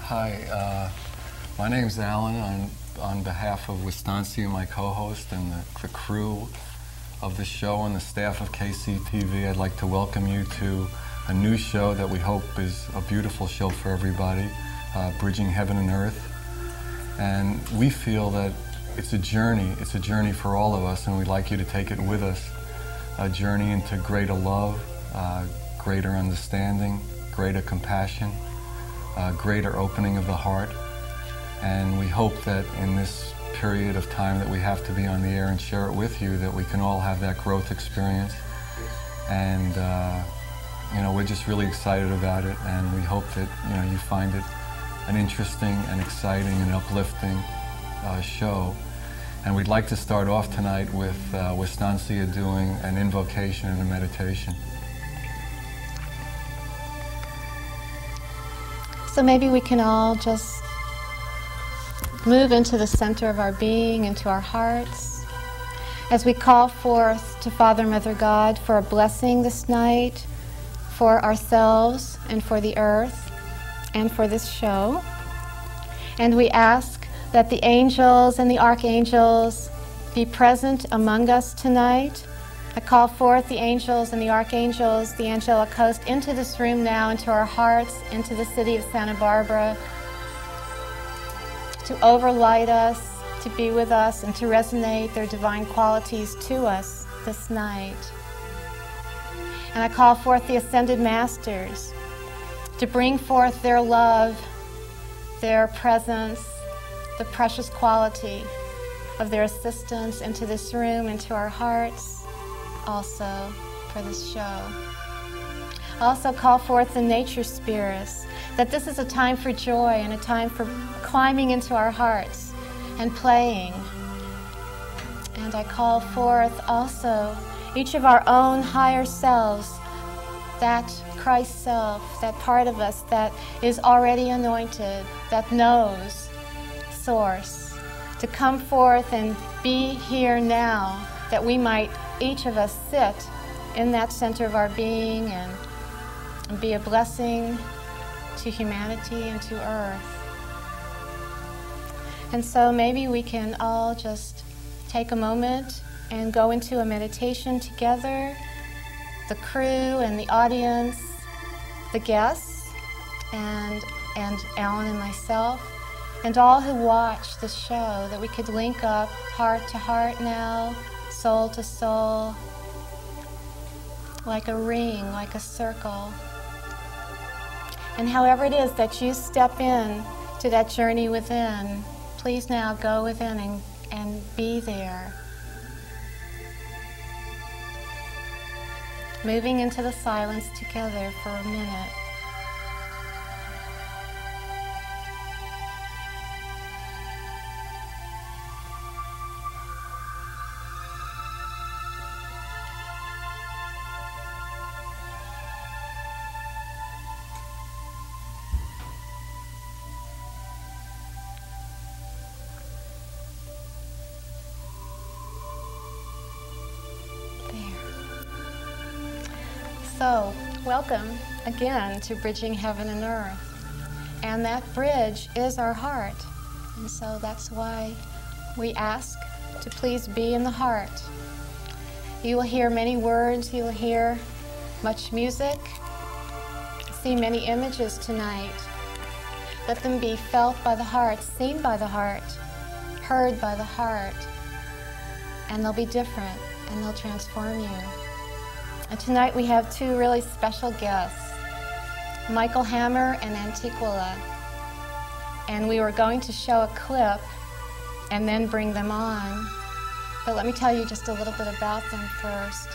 Hi, my name's Alan. On behalf of Wistancy, my co-host, and the crew of the show and the staff of KCTV, I'd like to welcome you to a new show that we hope is a beautiful show for everybody, Bridging Heaven and Earth. And we feel that it's a journey for all of us, and we'd like you to take it with us. A journey into greater love, greater understanding, greater compassion, greater opening of the heart. And we hope that in this period of time that we have to be on the air and share it with you, that we can all have that growth experience. And you know, we're just really excited about it, and we hope that you find it an interesting and exciting and uplifting show. And we'd like to start off tonight with Wistancy doing an invocation and a meditation. So maybe we can all just move into the center of our being, into our hearts, as we call forth to Father, Mother, God for a blessing this night, for ourselves and for the earth and for this show. And we ask that the angels and the archangels be present among us tonight. I call forth the angels and the archangels, the angelic host, into this room now, into our hearts, into the city of Santa Barbara, to overlight us, to be with us, and to resonate their divine qualities to us this night. And I call forth the Ascended Masters to bring forth their love, their presence, the precious quality of their assistance into this room, into our hearts, also for this show. I also call forth the nature spirits, that this is a time for joy and a time for climbing into our hearts and playing. And I call forth also each of our own higher selves, that Christ self, that part of us that is already anointed, that knows Source, to come forth and be here now, that we might, each of us, sit in that center of our being and be a blessing to humanity and to Earth. And so maybe we can all just take a moment and go into a meditation together, the crew and the audience, the guests, and Alan and myself, and all who watch the show, that we could link up heart to heart now, soul to soul, like a ring, like a circle. And however it is that you step in to that journey within, please now go within and be there. Moving into the silence together for a minute. So, welcome again to Bridging Heaven and Earth. And that bridge is our heart. And so that's why we ask to please be in the heart. You will hear many words, you will hear much music, see many images tonight. Let them be felt by the heart, seen by the heart, heard by the heart. And they'll be different, and they'll transform you. And tonight we have two really special guests, Michael Hammer and Antiquala. And we were going to show a clip and then bring them on. But let me tell you just a little bit about them first.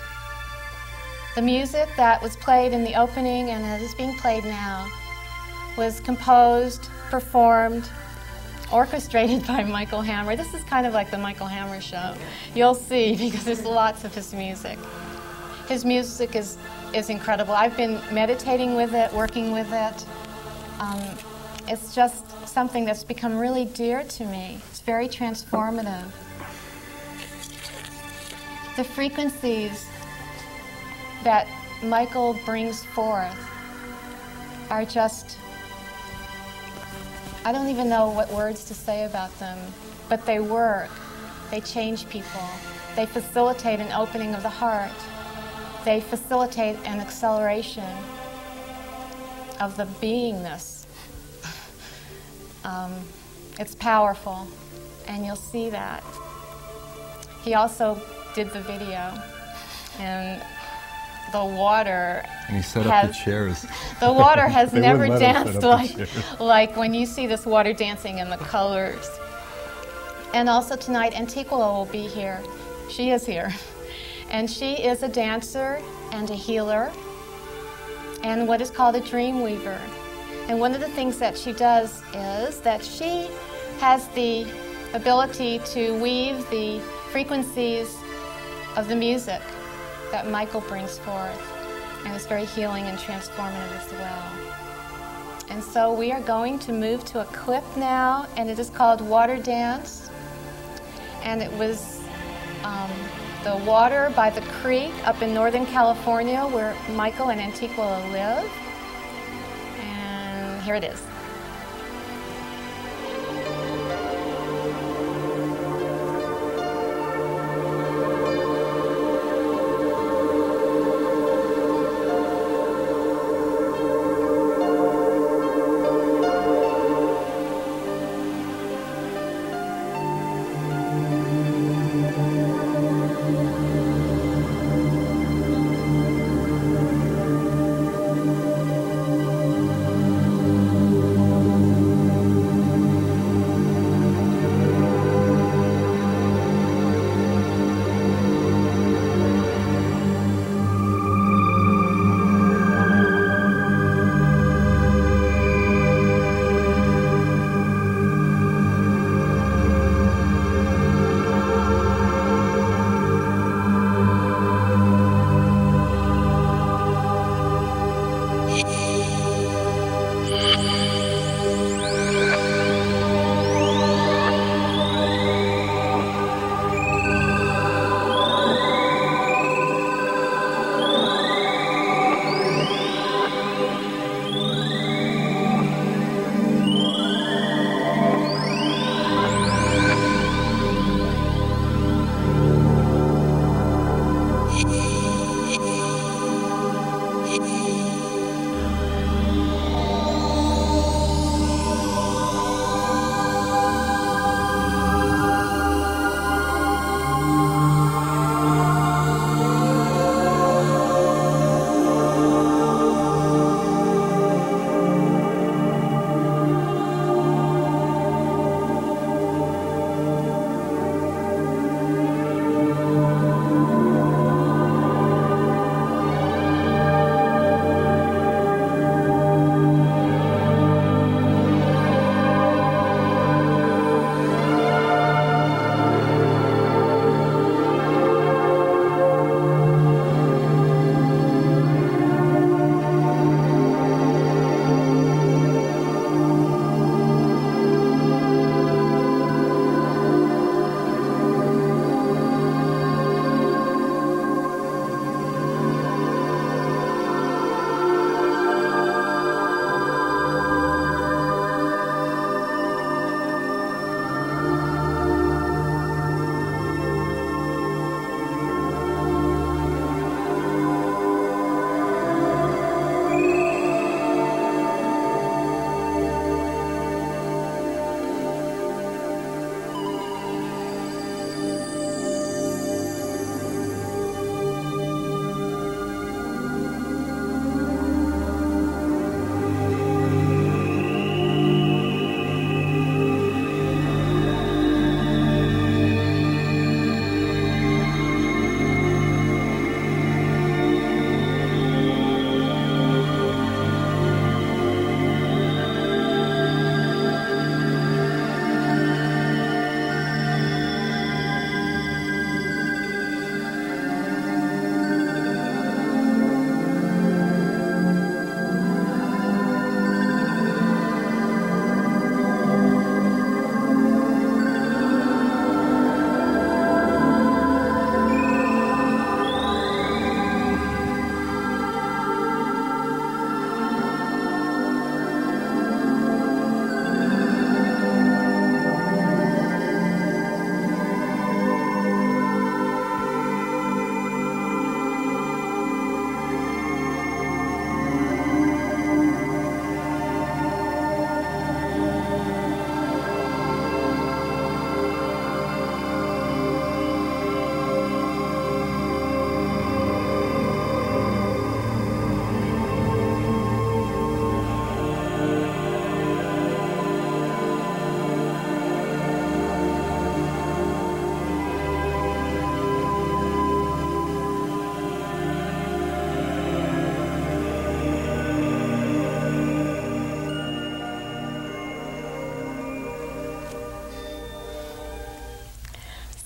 The music that was played in the opening and that is being played now was composed, performed, orchestrated by Michael Hammer. This is kind of like the Michael Hammer show. You'll see, because there's lots of his music. His music is incredible. I've been meditating with it, working with it. It's just something that's become really dear to me. It's very transformative. The frequencies that Michael brings forth are just I don't even know what words to say about them, but they work. They change people. They facilitate an opening of the heart. They facilitate an acceleration of the beingness. It's powerful, and you'll see that. He also did the video, and the water and he set up the chairs. The water has never danced like when you see this water dancing in the colors. And also tonight, Antiquala will be here. She is here. And she is a dancer and a healer and what is called a Dreamweaver. And one of the things that she does is that she has the ability to weave the frequencies of the music that Michael brings forth. And it's very healing and transformative as well. And so we are going to move to a clip now, and it is called Water Dance. And it was the water by the creek up in Northern California where Michael and Antiquala live. And here it is.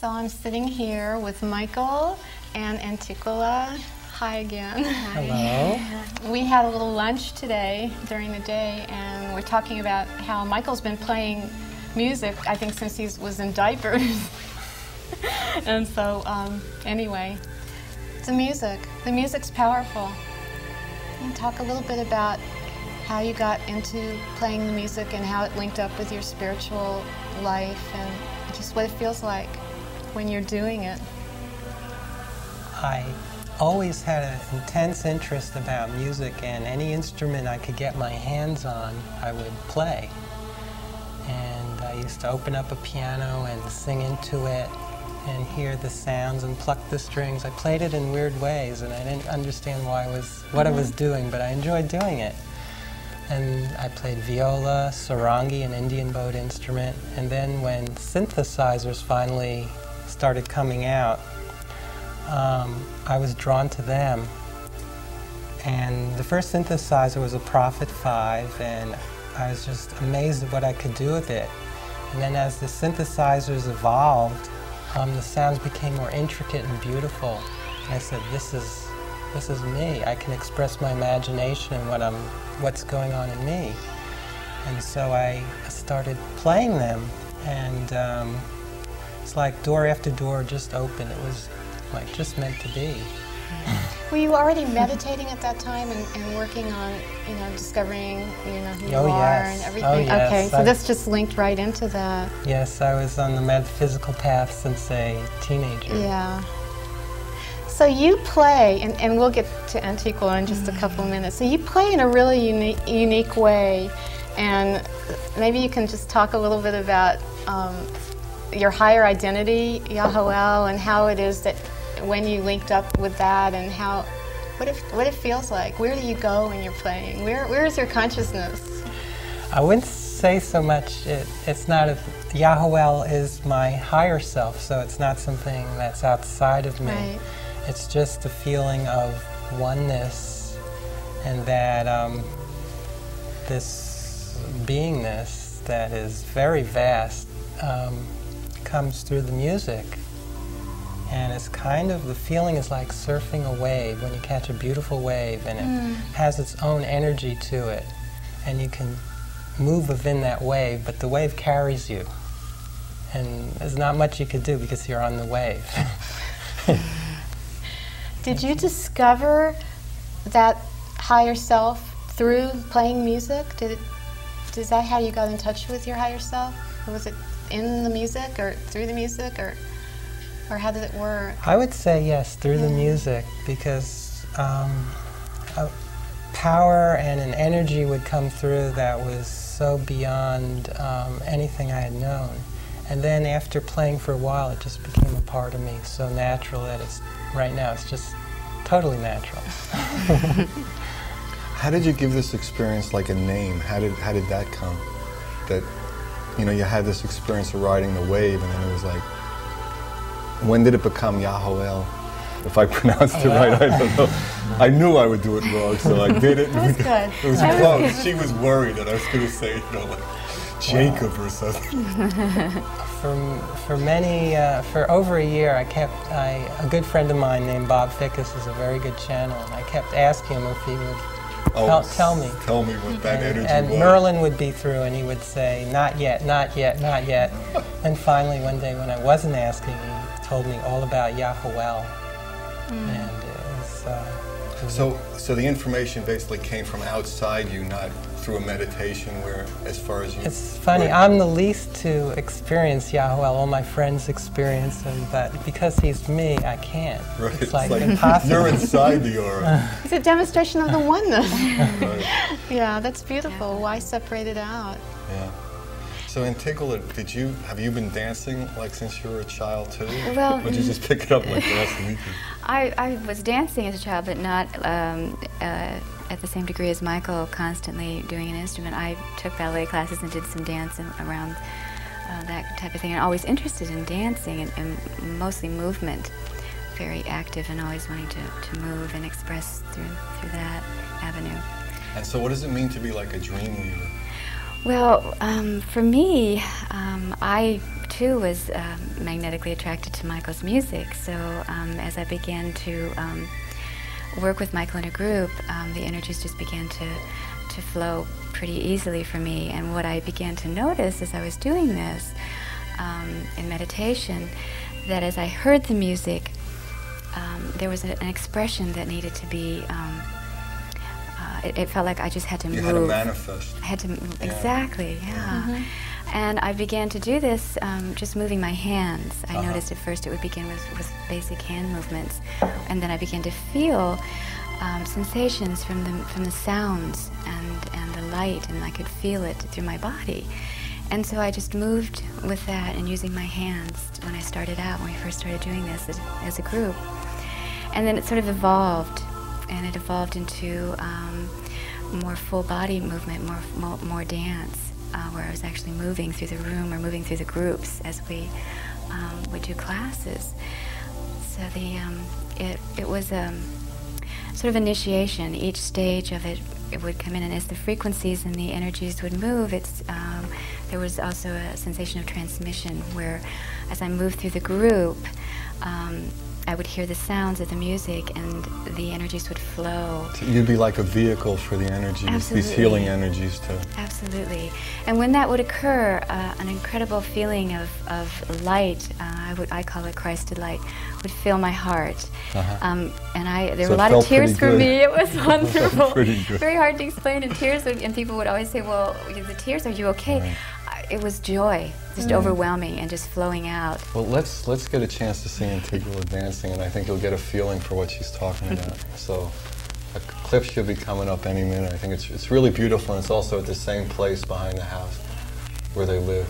So I'm sitting here with Michael and Antiquala. Hi again. Hello. We had a little lunch today during the day, and we're talking about how Michael's been playing music, I think, since he was in diapers. And so, anyway, the music's powerful. Can you talk a little bit about how you got into playing the music and how it linked up with your spiritual life and just what it feels like when you're doing it? I always had an intense interest about music, and any instrument I could get my hands on, I would play. And I used to open up a piano and sing into it and hear the sounds and pluck the strings. I played it in weird ways, and I didn't understand what I was doing, but I enjoyed doing it. And I played viola, sarangi, an Indian bowed instrument, and then when synthesizers finally started coming out, I was drawn to them. And the first synthesizer was a Prophet 5, and I was just amazed at what I could do with it. And then as the synthesizers evolved, the sounds became more intricate and beautiful. And I said, this is me. I can express my imagination and what's going on in me. And so I started playing them, and it's like door after door just opened. It was like just meant to be. Were you already meditating at that time and working on, discovering, who you are and everything? Oh, yes. Okay, so this just linked right into that. Yes, I was on the metaphysical path since a teenager. Yeah. So you play, and we'll get to Antiquala in just a couple of minutes. So you play in a really unique way, and maybe you can just talk a little bit about your higher identity, Yahoel, and how it is that when you linked up with that, and what it feels like. Where do you go when you're playing? Where is your consciousness? I wouldn't say so much. It's not Yahoel is my higher self, so it's not something that's outside of me. Right. It's just a feeling of oneness, and that this beingness that is very vast comes through the music. And it's kind of, the feeling is like surfing a wave, when you catch a beautiful wave, and it has its own energy to it. And you can move within that wave, but the wave carries you. And there's not much you could do because you're on the wave. Did you discover that higher self through playing music? Is that how you got in touch with your higher self? Was it in the music or through the music, or how did it work? I would say yes, through the music, because a power and an energy would come through that was so beyond anything I had known. And then after playing for a while, it just became a part of me, so natural that right now it's just totally natural. How did you give this experience like a name? How did that come? That, you had this experience of riding the wave, and then it was like, when did it become Yahoel? If I pronounced it right, I don't know. I knew I would do it wrong, so I did it. That was good. It was close. She was worried that I was going to say, like Jacob or something. For over a year, a good friend of mine named Bob Fickus is a very good channel, and I kept asking him if he would tell me. Tell me what that energy was. And Merlin would be through, and he would say, not yet, not yet, not yet. And finally, one day when I wasn't asking, he told me all about Yahoel. And it was... So the information basically came from outside you, not through a meditation where, as far as you... It's funny, I'm the least to experience Yahoel. All my friends experience him, but because he's me, I can't. Right. It's like impossible. You're inside the aura. It's a demonstration of the oneness. Right. Yeah, that's beautiful. Why separate it out? Yeah. So Antiquala, have you been dancing like since you were a child too? Well, or did you just pick it up like the rest of the weekend? I was dancing as a child, but not at the same degree as Michael, constantly doing an instrument. I took ballet classes and did some dance around that type of thing. I'm always interested in dancing and mostly movement, very active and always wanting to move and express through that avenue. And so what does it mean to be like a dreamweaver? Well, for me, I too was magnetically attracted to Michael's music. So as I began to work with Michael in a group, the energies just began to flow pretty easily for me. And what I began to notice as I was doing this in meditation, that as I heard the music, there was an expression that needed to be, it felt like I just had to move. You had to manifest. I had to, exactly, yeah. And I began to do this just moving my hands. I noticed at first it would begin with basic hand movements, and then I began to feel sensations from the sounds and the light, and I could feel it through my body. And so I just moved with that and using my hands when I started out, when we first started doing this as a group. And then it sort of evolved, and it evolved into more full body movement, more dance, where I was actually moving through the room or moving through the groups as we would do classes. So it was sort of initiation. Each stage of it would come in, and as the frequencies and the energies would move, there was also a sensation of transmission where, as I moved through the group, I would hear the sounds of the music and the energies would flow. So you'd be like a vehicle for the energies, Absolutely. These healing energies too. Absolutely. And when that would occur, an incredible feeling of light, I call it Christed light, would fill my heart. And there were a lot of tears for me. It was wonderful. Pretty good. Very hard to explain in tears, and people would always say, well, the tears, are you okay? Right. It was joy, just overwhelming and just flowing out. Well, let's get a chance to see Antiquala dancing, and I think you'll get a feeling for what she's talking about. So a clip should be coming up any minute. I think it's really beautiful, and it's also at the same place behind the house where they live.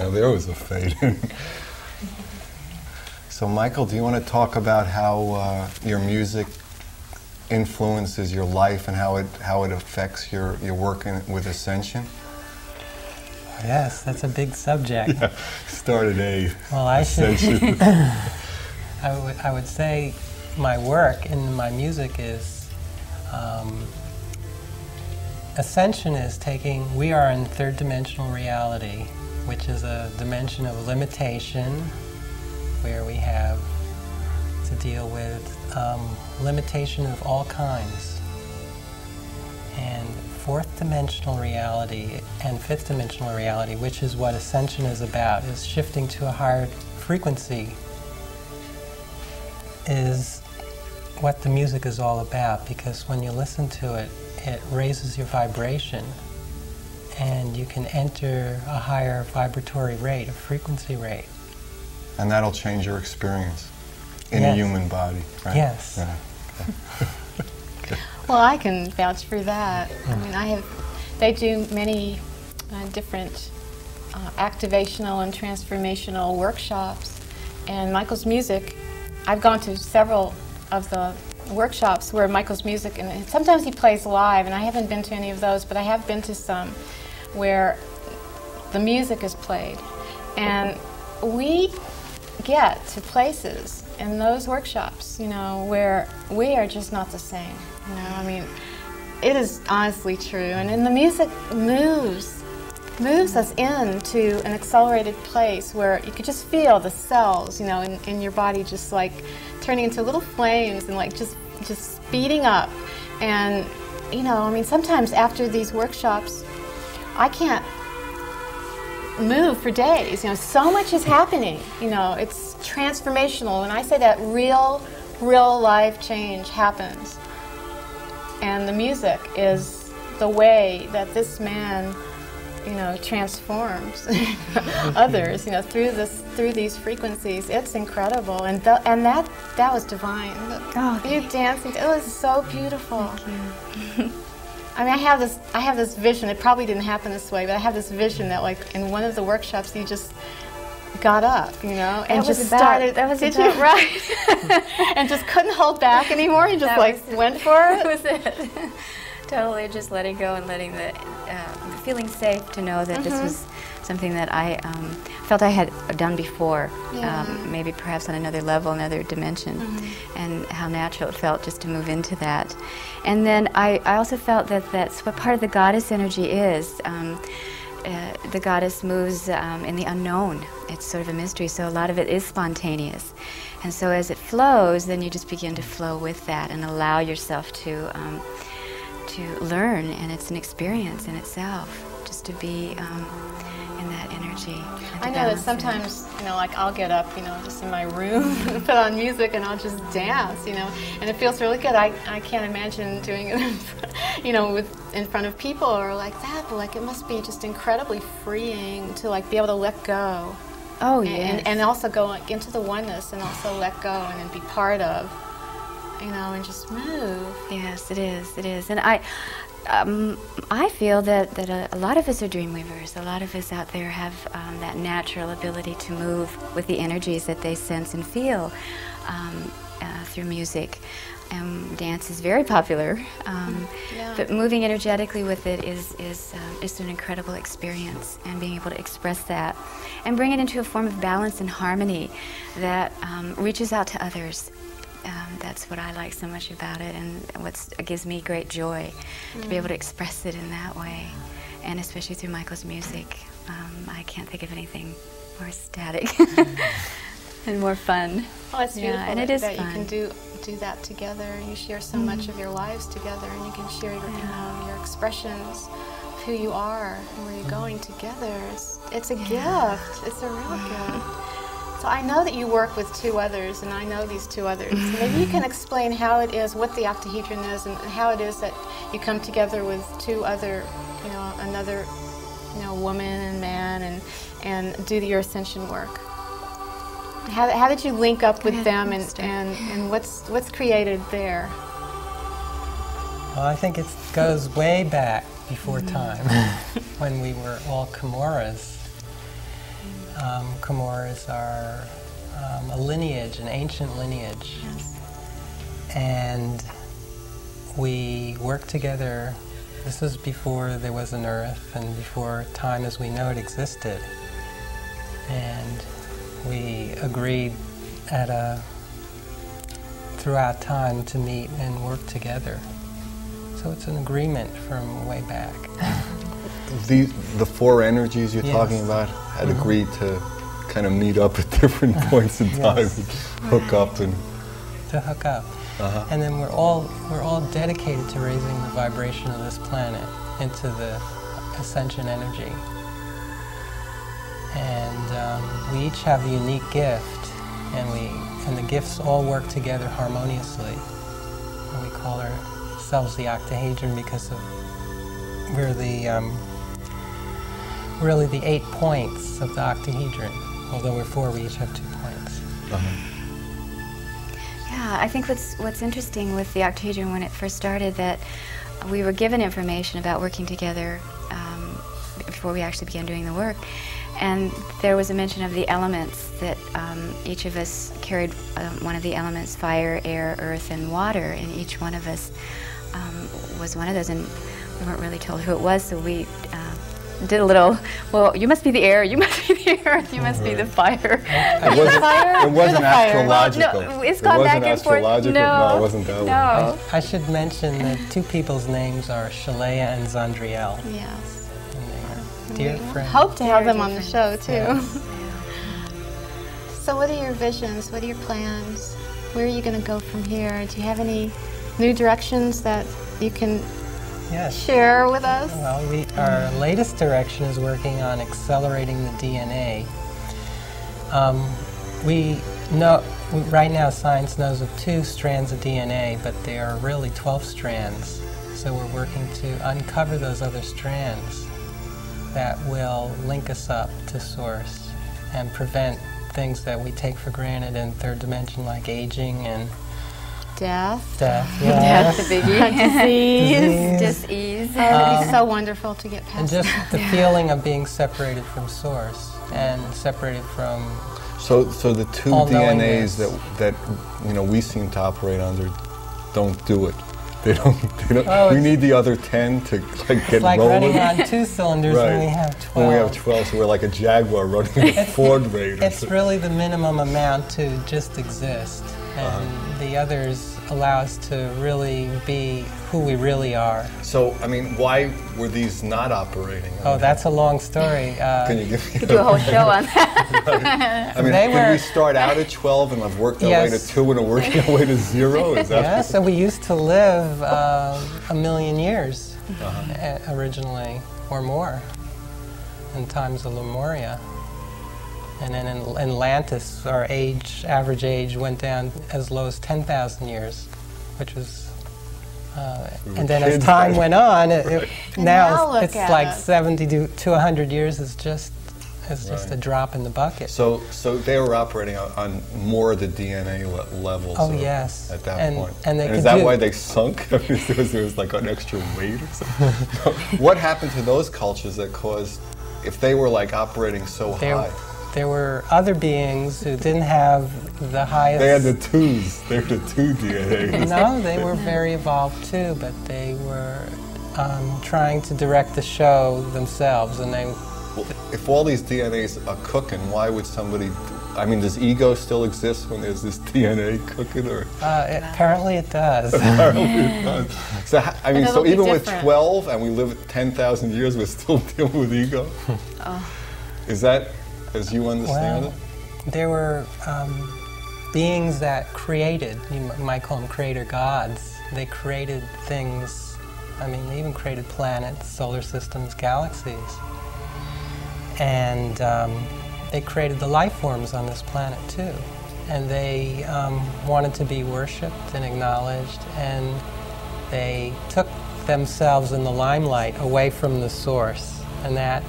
Now there was a fade in. So Michael, do you want to talk about how your music influences your life and how it affects your work with Ascension? Yes, that's a big subject. Yeah, started well, I Ascension. I would say my work and my music is Ascension is taking. We are in third dimensional reality, which is a dimension of limitation, where we have to deal with limitation of all kinds. And fourth dimensional reality and fifth dimensional reality, which is what Ascension is about, is shifting to a higher frequency, is what the music is all about, because when you listen to it, it raises your vibration and you can enter a higher vibratory rate, a frequency rate. And that'll change your experience in Yes. a human body, right? Yes. Yeah. Well, I can vouch for that. I mean, they do many different activational and transformational workshops. And Michael's music, I've gone to several of the workshops where Michael's music, and sometimes he plays live, and I haven't been to any of those, but I have been to some where the music is played. And we get to places in those workshops, you know, where we are just not the same. You know, I mean, it is honestly true. And then the music moves us into an accelerated place where you could just feel the cells, you know, in your body just like turning into little flames and like just speeding up. And, you know, I mean, sometimes after these workshops, I can't move for days. You know, so much is happening. You know, it's transformational. And I say that real life change happens. And the music is the way that this man, you know, transforms others, you know, through these frequencies. It's incredible, and that was divine. Oh, You dancing, it was so beautiful. Thank you. I mean, I have this vision. It probably didn't happen this way, but I have this vision that, like, in one of the workshops, you just got up, you know, and just started. That was did about, you right? And just couldn't hold back anymore. You just went for it. That was it. Totally, just letting go and letting the feeling safe to know that this was something that I felt I had done before, maybe perhaps on another level, another dimension, and how natural it felt just to move into that. And then I also felt that that's what part of the goddess energy is. The goddess moves in the unknown. It's sort of a mystery, so a lot of it is spontaneous. And so as it flows, then you just begin to flow with that and allow yourself to learn, and it's an experience in itself, just to be in that energy. I know that sometimes, you know, like I'll get up, you know, just in my room, put on music, and I'll just dance, you know, and it feels really good. I can't imagine doing it, you know, in front of people or like that, but like it must be just incredibly freeing to like be able to let go. Oh, yes. And also go like, into the oneness and also let go and be part of, you know, and just move. Yes, it is. It is. And I feel that a lot of us are dreamweavers. A lot of us out there have that natural ability to move with the energies that they sense and feel through music. Dance is very popular, but moving energetically with it is just an incredible experience, and being able to express that and bring it into a form of balance and harmony that reaches out to others. That's what I like so much about it, and what gives me great joy to be able to express it in that way, and especially through Michael's music. I can't think of anything more ecstatic and more fun. Well, it's beautiful and it is that fun. you can do that together, and you share so much of your lives together, and you can share your, you know, your expressions of who you are and where you're going together. It's a gift. It's a real gift. So I know that you work with two others, and I know these two others. Maybe you can explain how it is, what the octahedron is, and how it is that you come together with two other, you know, another, you know, woman and man, and do your ascension work. How did you link up with them, and what's created there? Well, I think it goes way back before time, when we were all Comoras. Comoras are a lineage, an ancient lineage. Yes. And we work together. This is before there was an earth and before time as we know it existed. And we agreed throughout time to meet and work together. So it's an agreement from way back. The four energies you're Yes. talking about had agreed to kind of meet up at different points in time Yes. and hook up and. To hook up. Uh-huh. And then we're all dedicated to raising the vibration of this planet into the Ascension energy. And we each have a unique gift, and the gifts all work together harmoniously. And we call ourselves the octahedron because we're really the 8 points of the octahedron. Although we're 4, we each have 2 points. Uh-huh. Yeah, I think what's interesting with the octahedron when it first started, that we were given information about working together before we actually began doing the work, and there was a mention of the elements, that each of us carried one of the elements: fire, air, earth, and water, and each one of us was one of those, and we weren't really told who it was, so we did a little, well, you must be the air, you must be the earth, you must be the fire. It wasn't astrological. Well, no, it's gone back and forth. No, it wasn't that No. one. I should mention that 2 people's names are Shalea and Zandriel. Yes. And they are dear friends. Hope to have them on the show too. Yes. So what are your visions? What are your plans? Where are you going to go from here? Do you have any new directions that you can Yes. share with us? Well, our latest direction is working on accelerating the DNA. We know, right now science knows of 2 strands of DNA, but there are really 12 strands. So we're working to uncover those other strands that will link us up to Source and prevent things that we take for granted in 3rd dimension, like aging and Death. death. That's Yes. the biggie. Disease. Dis-ease. Oh, it would be so wonderful to get And past just that. the feeling of being separated from Source and separated from So the 2 All DNAs knowingness. that we seem to operate under don't do it. They don't. Oh, we it's- need the other 10 to get It's like rolling. running on 2 cylinders when we have 12. When we have 12, so we're like a Jaguar running a Ford Raider. It's really the minimum amount to just exist. And the others allow us to really be who we really are. So, I mean, why were these not operating? Oh, that's a long story. Can you give me Do a whole show on that. I mean, They can were- we start out at 12 and I've worked our way to Yes. 2 and we're working our way to 0? Is that Yeah, so we used to live 1 million years originally, or more, in times of Lemuria. And then in Atlantis, our average age went down as low as 10,000 years, which was, We and were then as kids time then. went on, And now now look it's at like it. 70 to 100 years is just a drop in the bucket. So they were operating on more of the DNA levels. Oh, yes. At that And- point. and they is could that do- why they sunk? I mean, there was like an extra weight or something. What happened to those cultures that caused, if they were like operating so high? There were other beings who didn't have the highest... They had the 2s. They were the 2 DNAs. No, they were very evolved too, but they were trying to direct the show themselves, and they... Well, if all these DNAs are cooking, why would somebody? I mean, does ego still exist when there's this DNA cooking, or? Apparently it does. Apparently it does. So I mean, But so it'll be even with different. 12 and we live 10,000 years, we're still dealing with ego. Is that as you understand Well, it? there were beings that created, you might call them creator gods. They created things, I mean, they even created planets, solar systems, galaxies. And they created the life forms on this planet too. And they wanted to be worshipped and acknowledged, and they took themselves in the limelight away from the source. And that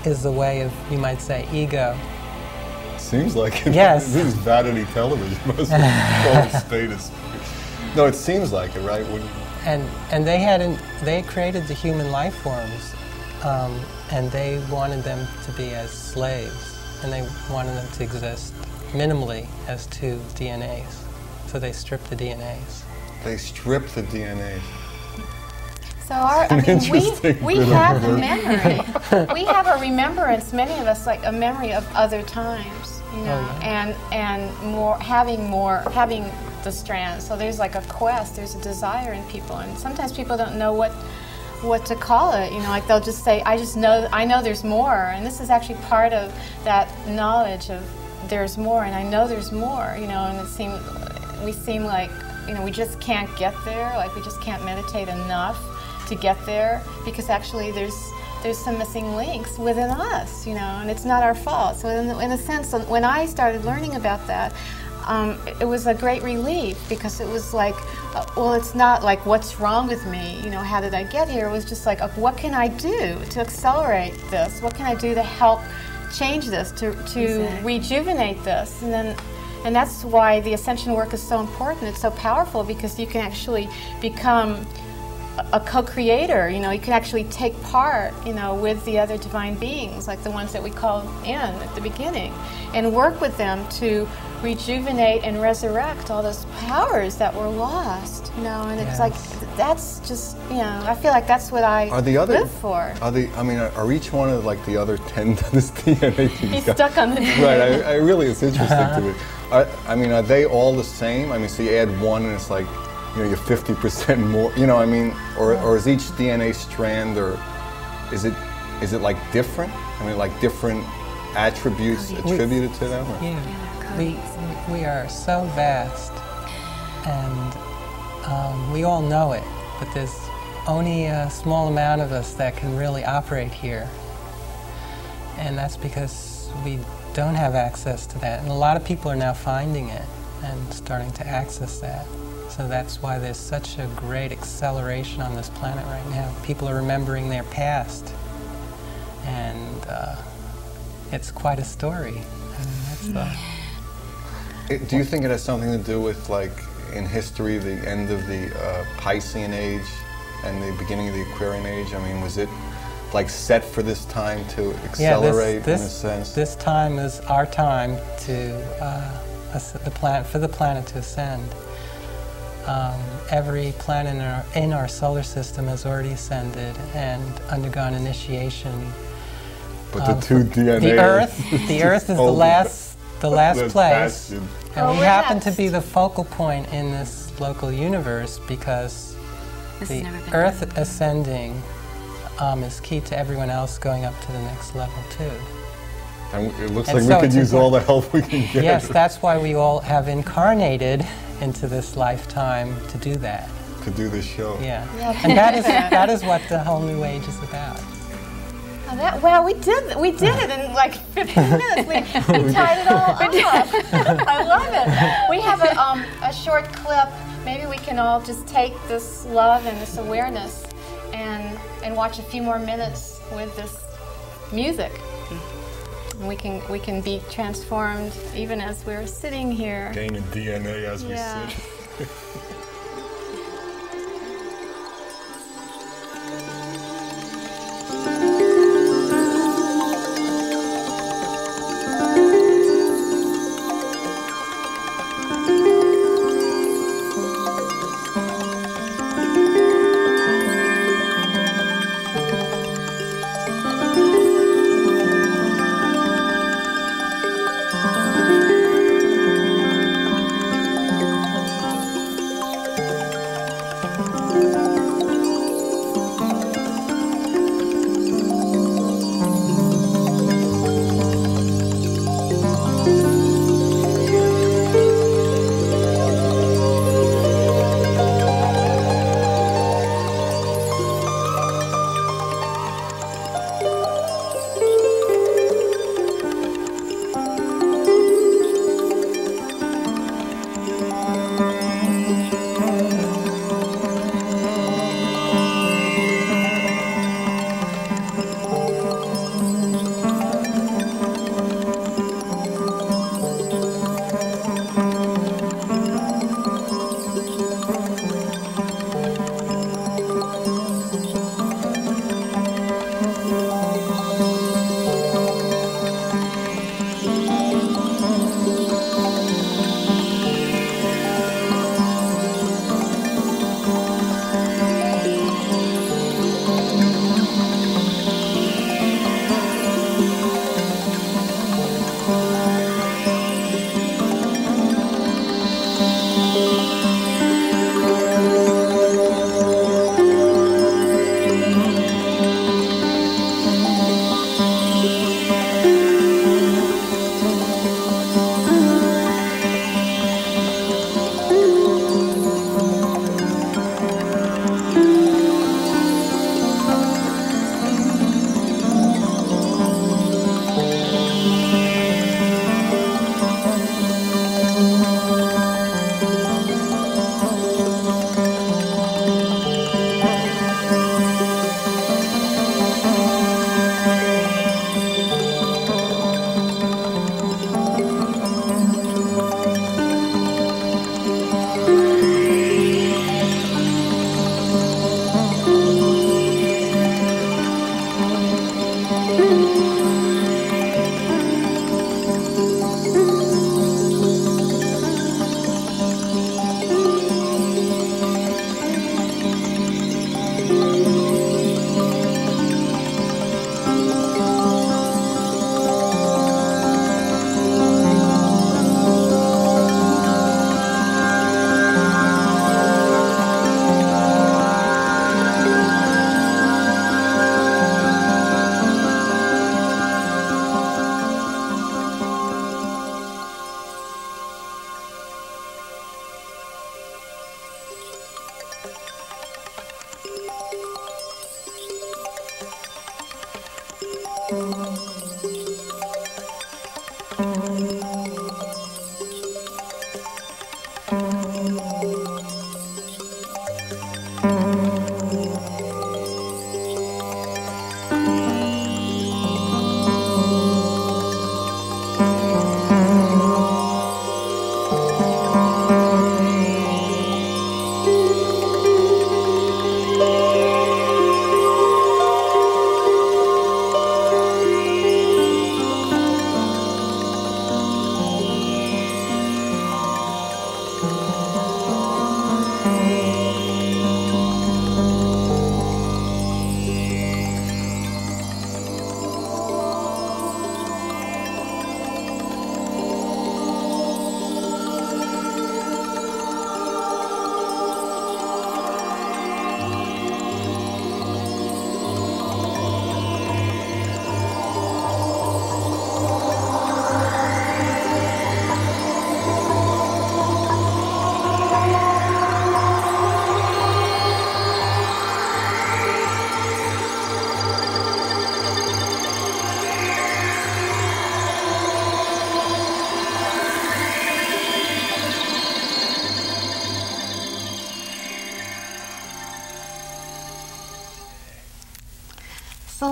is the way of, you might say, ego. Seems like it. Yes. This is vanity television. Most of the status. No, it seems like it, right? And they created the human life forms, and they wanted them to be as slaves. and they wanted them to exist minimally as two DNAs. So they stripped the DNAs. They stripped the DNA. So we have the memory. We have a remembrance, many of us, like a memory of other times, you know, and having the strands. So there's like a quest, there's a desire in people, and sometimes people don't know what to call it, you know, like they'll just say, I know there's more, and this is actually part of that knowledge of there's more, and I know there's more, you know, and we seem like, you know, we just can't get there, like we just can't meditate enough to get there, because actually there's some missing links within us, you know, and it's not our fault. So in a sense, when I started learning about that, it was a great relief, because it was like, well, it's not like what's wrong with me, you know, how did I get here? It was just like, what can I do to accelerate this? What can I do to help change this, to rejuvenate this? And that's why the Ascension work is so important. It's so powerful, because you can actually become a co-creator, you know, you can actually take part, you know, with the other divine beings, like the ones that we called in at the beginning, and work with them to rejuvenate and resurrect all those powers that were lost, you know, and it's like, that's just, you know, I feel like that's what I live for. Are each one of like the other 10 this DNA? He's stuck on the Right, I really, it's interesting to me. Are they all the same? I mean, so you add one and it's like, you know, you're 50% more, you know, I mean, or is each DNA strand, or is it like different? I mean, like different attributes attributed to them? Or? Yeah, we are so vast, and we all know it, but there's only a small amount of us that can really operate here. And that's because we don't have access to that. And a lot of people are now finding it and starting to access that. So that's why there's such a great acceleration on this planet right now. People are remembering their past, and it's quite a story. I mean, do you think it has something to do with, like, in history, the end of the Piscean age and the beginning of the Aquarian age? I mean, was it like set for this time to accelerate in a sense? This time is our time to for the planet to ascend. Every planet in our solar system has already ascended and undergone initiation. But the two DNA. The Earth is the last place, and we happen to be the focal point in this local universe, because the Earth ascending is key to everyone else going up to the next level too. And it looks like we could use all the help we can get. Yes, that's why we all have incarnated into this lifetime to do that. To do this show. Yeah. And that is what the whole New Age is about. Well, we did it in like 15 minutes. We tied it all up. I love it. We have a short clip. Maybe we can all just take this love and this awareness and watch a few more minutes with this music. And we can be transformed even as we're sitting here. Gaining DNA as we sit.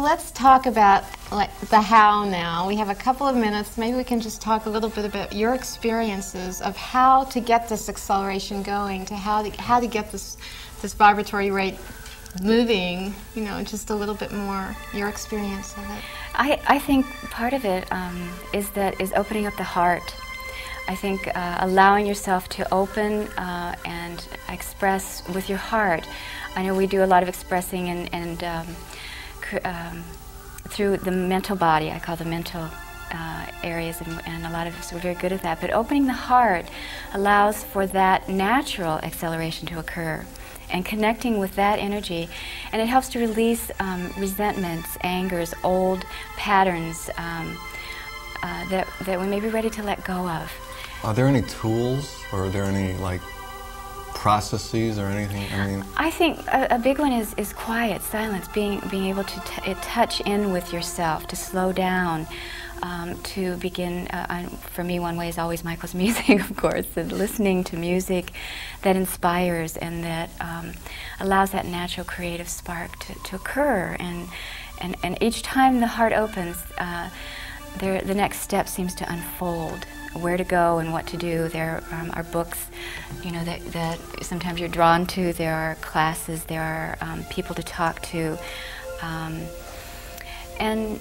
let's talk about the how now. We have a couple of minutes. Maybe we can just talk a little bit about your experiences of how to get this acceleration going, to how to get this vibratory rate moving, just a little bit more, your experience of it. I think part of it is opening up the heart. I think allowing yourself to open and express with your heart. I know we do a lot of expressing and through the mental body. I call the mental areas, and a lot of us are very good at that. But opening the heart allows for that natural acceleration to occur, and connecting with that energy, and it helps to release resentments, angers, old patterns that we may be ready to let go of. Are there any tools, or are there any processes or anything? I think a big one is quiet, silence, being able to touch in with yourself, to slow down, to begin. For me, one way is always Michael's music, of course, and listening to music that inspires and that allows that natural creative spark to occur. And each time the heart opens, the next step seems to unfold. Where to go and what to do. There are books, that sometimes you're drawn to. There are classes. There are people to talk to, and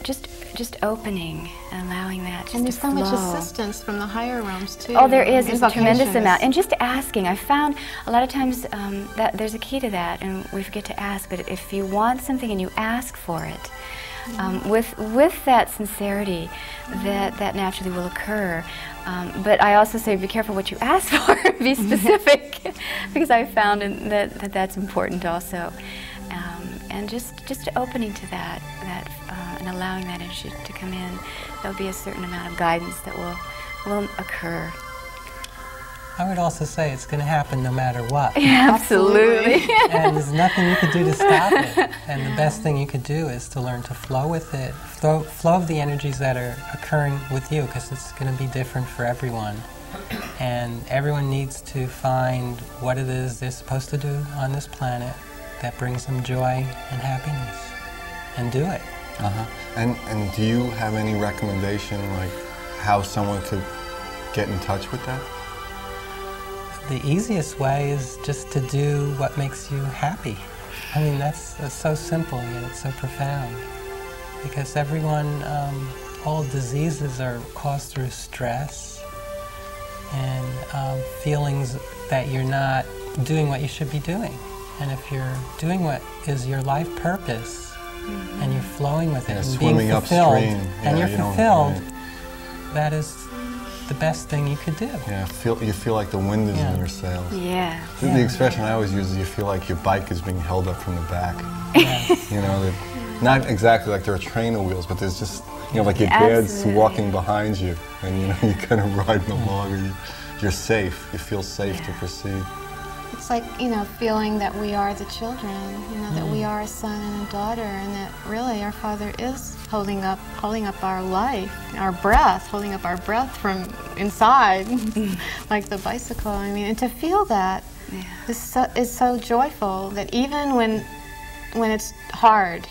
just opening and allowing that just and there's to so flow. much assistance from the higher realms too. Oh, there is. There's a tremendous Invocation amount. And just asking. I found a lot of times that there's a key to that, and we forget to ask. But if you want something and you ask for it, with that sincerity, that naturally will occur. But I also say be careful what you ask for, be specific, because I found that's important also. And just opening to that and allowing that energy to come in, there'll be a certain amount of guidance that will occur. I would also say it's going to happen no matter what. Yeah, absolutely. And there's nothing you can do to stop it. And the best thing you could do is to learn to flow with it, flow of the energies that are occurring with you, because it's going to be different for everyone. And everyone needs to find what it is they're supposed to do on this planet that brings them joy and happiness, and do it. And do you have any recommendation, how someone could get in touch with that? The easiest way is just to do what makes you happy. That's so simple, yet it's so profound. Because all diseases are caused through stress and feelings that you're not doing what you should be doing. And if you're doing what is your life purpose, and you're flowing with it and being fulfilled, and you're fulfilled, that is the best thing you could do. Yeah, you feel like the wind is in your sails. Yeah. The expression I always use is you feel like your bike is being held up from the back. Not exactly like there are trainer wheels, but there's just, like your dad's walking behind you, and you're kind of riding along, and you're safe. You feel safe to proceed. It's like, feeling that we are the children, that we are a son and a daughter, and that really our Father is holding up our life, our breath, holding up our breath from inside, like the bicycle. And to feel that is so joyful, that even when it's hard,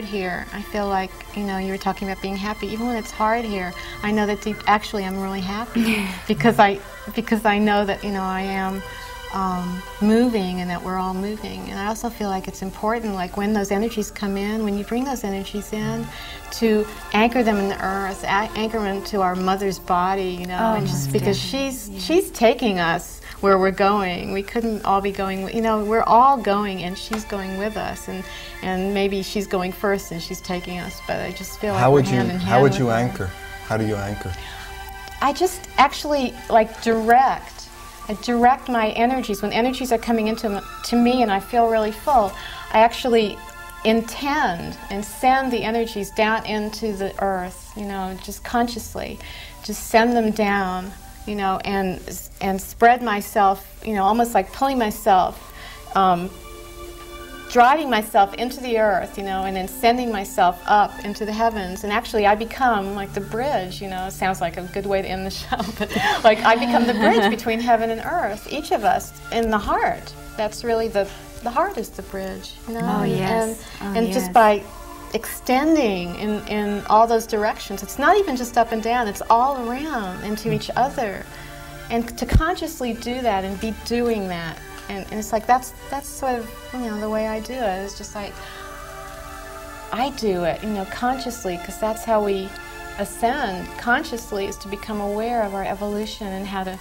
here, I feel like, you were talking about being happy, even when it's hard here, I know that actually I'm really happy, because I know that, I am moving, and that we're all moving. And I also feel like it's important, like when those energies come in, when you bring those energies in, to anchor them in the earth, anchor them to our mother's body, and just because she's taking us where we're going. We couldn't all be going, we're all going, and she's going with us, and maybe she's going first and she's taking us, but I just feel like we're hand in hand. How would you anchor? How do you anchor? I just actually direct my energies. When energies are coming into me and I feel really full, I actually intend and send the energies down into the earth, just consciously, just send them down, and spread myself, almost like pulling myself, driving myself into the earth, and then sending myself up into the heavens. And actually I become like the bridge, it sounds like a good way to end the show, but I become the bridge between heaven and earth, each of us in the heart. That's really the the heart is the bridge, you know? Oh, yes. And yes. just by extending in all those directions, it's not even just up and down, it's all around into each other. And to consciously do that and be doing that, and it's like that's sort of, you know, the way I do it. It's just like I do it, you know, consciously, because that's how we ascend consciously, is to become aware of our evolution and how to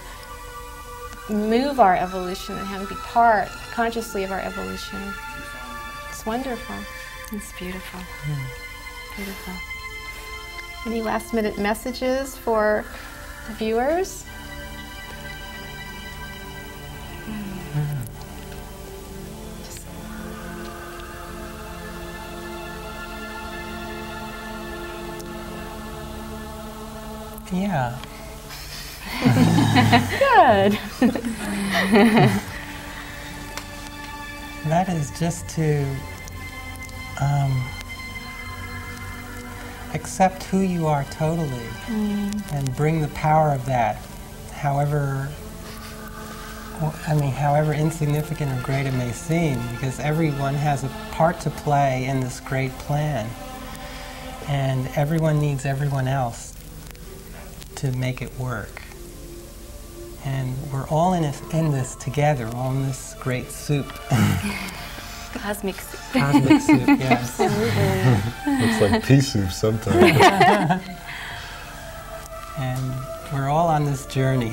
move our evolution and how to be part consciously of our evolution. It's wonderful. It's beautiful. Beautiful. Any last minute messages for the viewers? Yeah. Good. That is just to accept who you are totally and bring the power of that, however insignificant or great it may seem, because everyone has a part to play in this great plan, and everyone needs everyone else to make it work. And we're all in this together, all in this great soup. Cosmic soup. Cosmic soup, yes. Looks like pea soup sometimes. And we're all on this journey.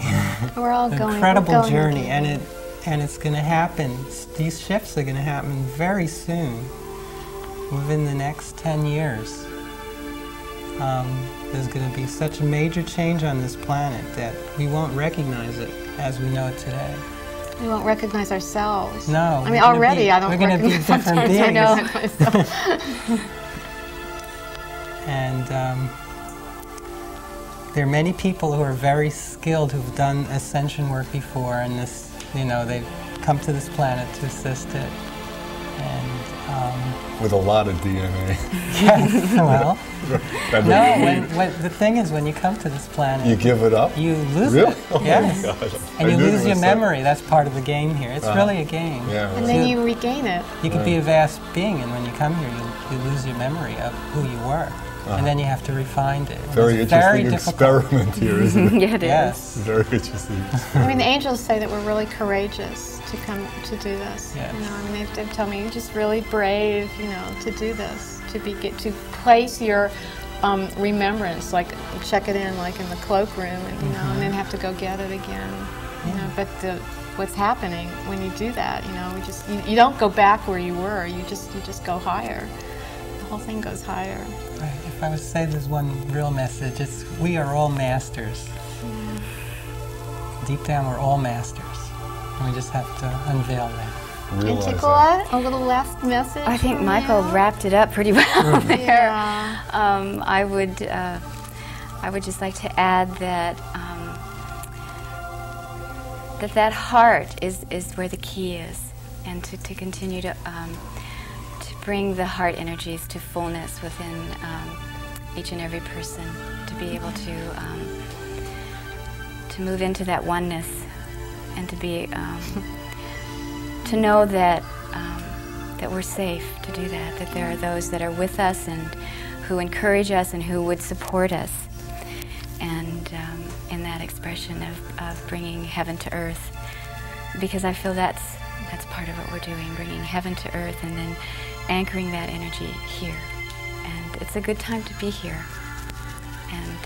We're all going. Incredible journey, and it's going to happen. These shifts are going to happen very soon, within the next 10 years. There's going to be such a major change on this planet that we won't recognize it as we know it today. We won't recognize ourselves. No. I mean, already I don't We're going to be recognize different sometimes I know beings. it myself. And there are many people who are very skilled who've done ascension work before, and this, you know, they've come to this planet to assist it. And With a lot of DNA. yes, well, No, when the thing is, when you come to this planet, you give it up? you lose Really? it. Oh Yes. my God. And you I knew lose there your was memory. That's part of the game here. It's really a game. Yeah, And right. then you regain it. You could be a vast being, and when you come here, you lose your memory of who you were. And then you have to refine it. And Very it's interesting difficult. experiment here, isn't it? Yeah, it is. Yes. Very interesting. I mean, the angels say that we're really courageous to come to do this. Yes. You know, I mean, they've told me you're just really brave, you know, to do this, to place your remembrance, like check it in, like in the cloakroom, and you know, and then have to go get it again. You know, but what's happening when you do that? You know, you don't go back where you were. You just go higher. The whole thing goes higher. Right. If I was to say there's one real message, it's we are all masters. Deep down, we're all masters. And we just have to unveil that. Realize that. Antiquala, a little last message. I think from Michael you? wrapped it up pretty well there. Yeah. I would just like to add that that heart is where the key is, and to continue to bring the heart energies to fullness within each and every person, to be able to move into that oneness, and to be to know that that we're safe to do that, that there are those that are with us and who encourage us and who would support us, and in that expression of bringing heaven to earth, because I feel that's part of what we're doing, bringing heaven to earth and then anchoring that energy here. And it's a good time to be here. And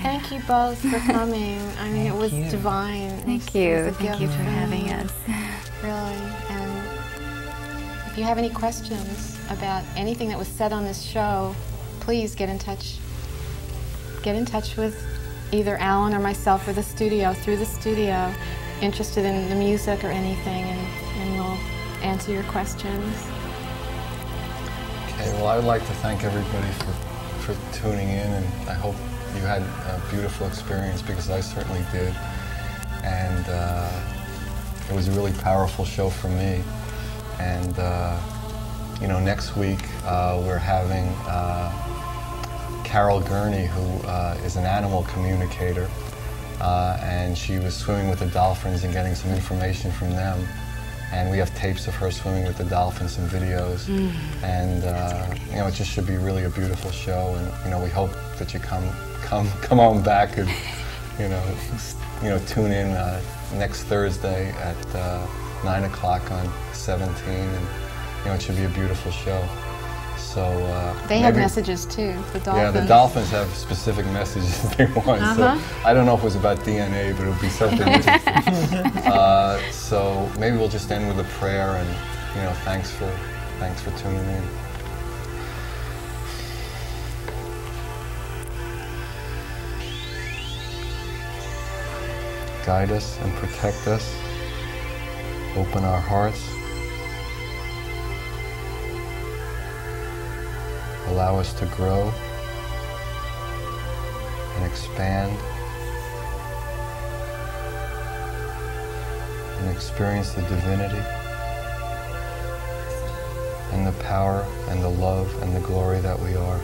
Thank you both for coming. I mean, it was you. divine. thank It you. was a Thank you gift for from having you, us. Really. And if you have any questions about anything that was said on this show, please get in touch. Get in touch with either Alan or myself or the studio, through the studio, interested in the music or anything, and we'll answer your questions. Okay, well, I would like to thank everybody for tuning in, and I hope you had a beautiful experience, because I certainly did. And it was a really powerful show for me. And you know, next week we're having Carol Gurney, who is an animal communicator, and she was swimming with the dolphins and getting some information from them And we have tapes of her swimming with the dolphins and videos. And you know, it just should be really a beautiful show. And you know, we hope that you come on back and you know tune in next Thursday at 9 o'clock on 17. And you know, it should be a beautiful show. So they have messages too, the dolphins. Yeah, the dolphins have specific messages they want. So I don't know if it was about DNA, but it would be something interesting. So maybe we'll just end with a prayer, and you know, thanks for tuning in. Guide us and protect us. Open our hearts. Allow us to grow and expand and experience the divinity and the power and the love and the glory that we are.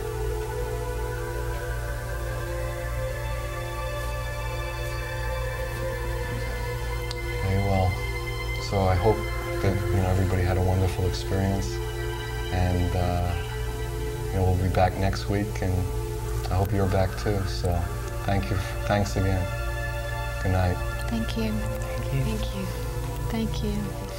Okay, well, so I hope that everybody had a wonderful experience, and we'll be back next week, and I hope you're back too. So thanks again. Good night. Thank you. Thank you. Thank you. Thank you.